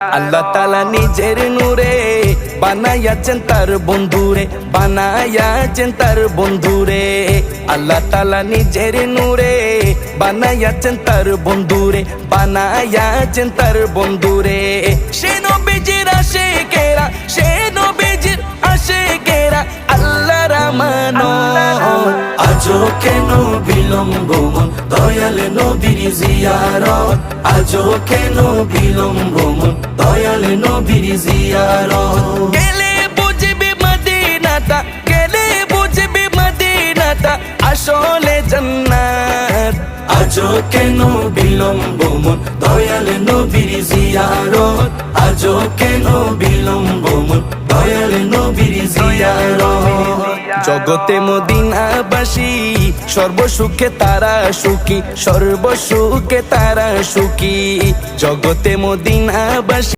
আল্লাহ তাআলা নিজের নূরে বানায়াছেন তার বন্ধুরে, বানায়াছেন তার বন্ধুরে। আল্লাহ তাআলা নিজের নূরে বানায়াছেন তার বন্ধুরে, বানায়াছেন তার বন্ধুরে। সে নবীজির আশিকেরা, সে নবীজির আশিকেরা আল্লাহর আমানত। আজও কেন বিলম্ব মন দয়াল নবীর জিয়ারত, আজও কেন বিলম্ব মন দয়াল নবীর জিয়ারত। গেলে বুঝবি মদিনাটা, গেলে বুঝবি মদিনাটা আসলে জান্নাত। আজও কেন বিলম্ব মন দয়াল নবীর জিয়ারত, আজও কেন বিলম্ব মন দয়াল নবীর জিয়ারত। জগতে মদিনাবাসী সর্বসুখে তারা সুখী, সর্বসুখে তারা সুখী। জগতে মদিনাবাসী